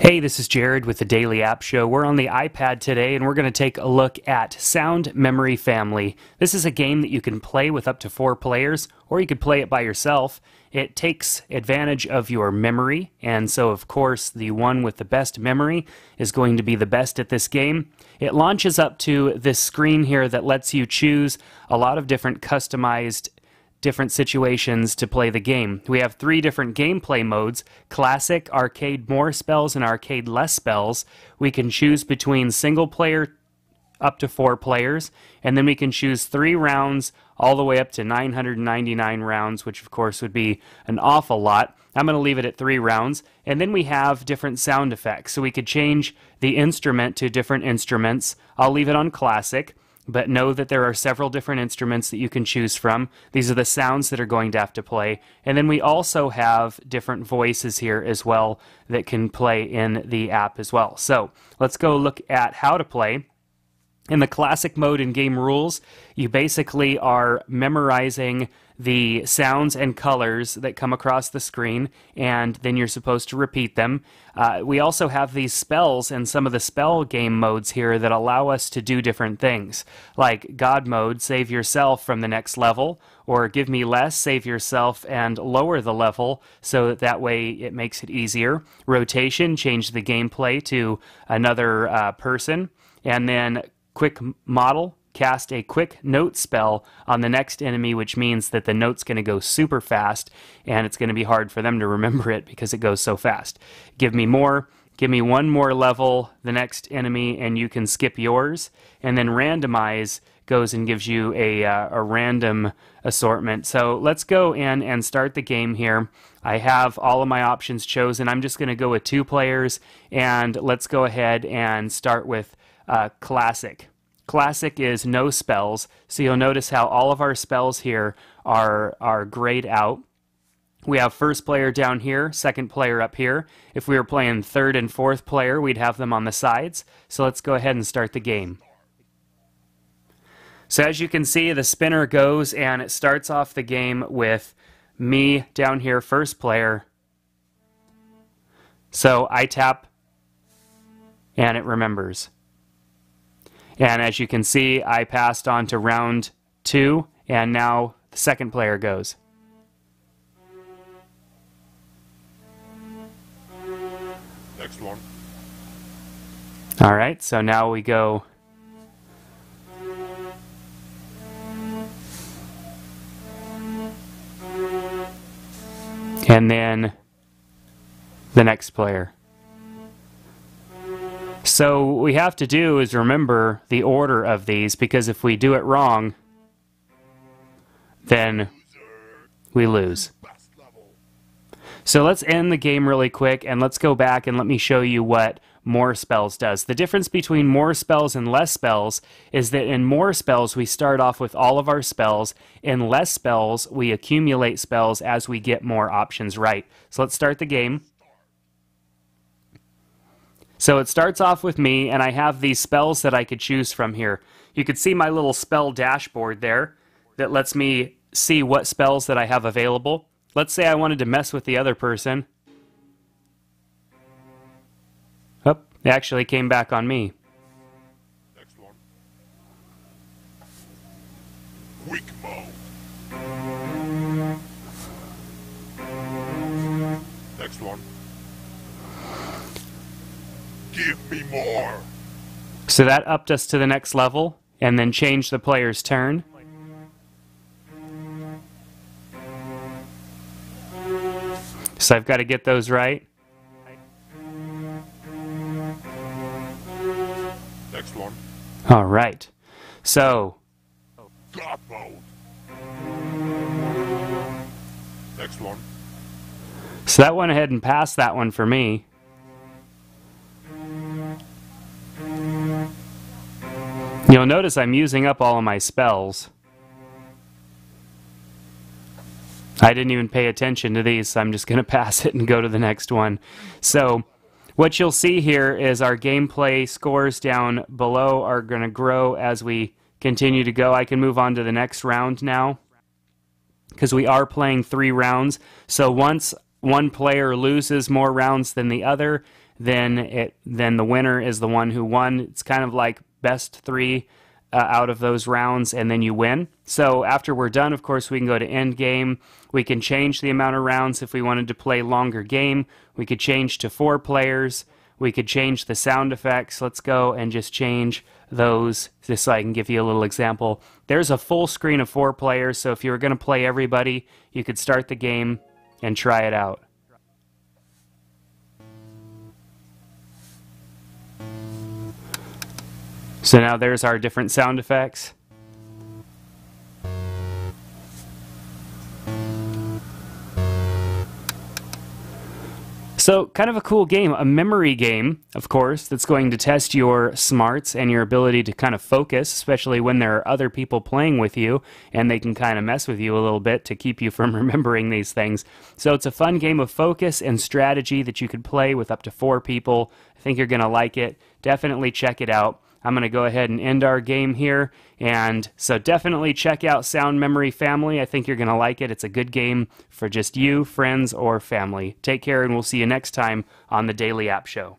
Hey, this is Jared with the Daily App Show. We're on the iPad today and we're going to take a look at Sound Memory Family. This is a game that you can play with up to 4 players, or you could play it by yourself. It takes advantage of your memory, and so of course the one with the best memory is going to be the best at this game. It launches up to this screen here that lets you choose a lot of different customized different situations to play the game. We have 3 different gameplay modes: classic, arcade more spells, and arcade less spells. We can choose between single player up to 4 players, and then we can choose 3 rounds all the way up to 999 rounds, which of course would be an awful lot. I'm going to leave it at 3 rounds. And then we have different sound effects, so we could change the instrument to different instruments. I'll leave it on classic, but know that there are several different instruments that you can choose from. These are the sounds that are going to have to play. And then we also have different voices here as well that can play in the app as well. So let's go look at how to play. In the classic mode in game rules, you basically are memorizing the sounds and colors that come across the screen, and then you're supposed to repeat them. We also have these spells and some of the spell game modes here that allow us to do different things, like God mode, save yourself from the next level, or give me less, save yourself and lower the level, so that way it makes it easier. Rotation, change the gameplay to another person, and then quick model, cast a quick note spell on the next enemy, which means that the note's going to go super fast, and it's going to be hard for them to remember it because it goes so fast. Give me more, give me one more level, the next enemy, and you can skip yours. And then randomize goes and gives you a random assortment. So let's go in and start the game here. I have all of my options chosen. I'm just going to go with 2 players, and let's go ahead and start with classic. Classic is no spells, so you'll notice how all of our spells here are grayed out. We have first player down here, second player up here. If we were playing third and fourth player, we'd have them on the sides. So let's go ahead and start the game. So as you can see, the spinner goes and it starts off the game with me down here, first player. So I tap and it remembers. And as you can see, I passed on to round 2, and now the second player goes. Next one. All right, so now we go. And then the next player. So what we have to do is remember the order of these, because if we do it wrong, then we lose. So let's end the game really quick, and let's go back and let me show you what more spells does. The difference between more spells and less spells is that in more spells we start off with all of our spells. In less spells we accumulate spells as we get more options right. So let's start the game. So it starts off with me, and I have these spells that I could choose from here. You could see my little spell dashboard there that lets me see what spells that I have available. Let's say I wanted to mess with the other person. Oh, it actually came back on me. Next one. Quick mode. Next one. Give me more. So that upped us to the next level, and then changed the player's turn. So I've got to get those right. Next one. All right. So God mode. Next one. So that went ahead and passed that one for me. You'll notice I'm using up all of my spells. I didn't even pay attention to these, so I'm just going to pass it and go to the next one. So what you'll see here is our gameplay scores down below are going to grow as we continue to go. I can move on to the next round now, because we are playing 3 rounds. So once one player loses more rounds than the other, then the winner is the one who won. It's kind of like best three out of those rounds, and then you win. So after we're done, of course, we can go to end game. We can change the amount of rounds if we wanted to play longer game. We could change to 4 players. We could change the sound effects. Let's go and just change those just so I can give you a little example. There's a full screen of 4 players, so if you were going to play everybody, you could start the game and try it out. So now there's our different sound effects. So kind of a cool game, a memory game, of course, that's going to test your smarts and your ability to kind of focus, especially when there are other people playing with you, and they can kind of mess with you a little bit to keep you from remembering these things. So it's a fun game of focus and strategy that you could play with up to 4 people. I think you're going to like it. Definitely check it out. I'm going to go ahead and end our game here, and so definitely check out Sound Memory Family. I think you're going to like it. It's a good game for just you, friends, or family. Take care, and we'll see you next time on the Daily App Show.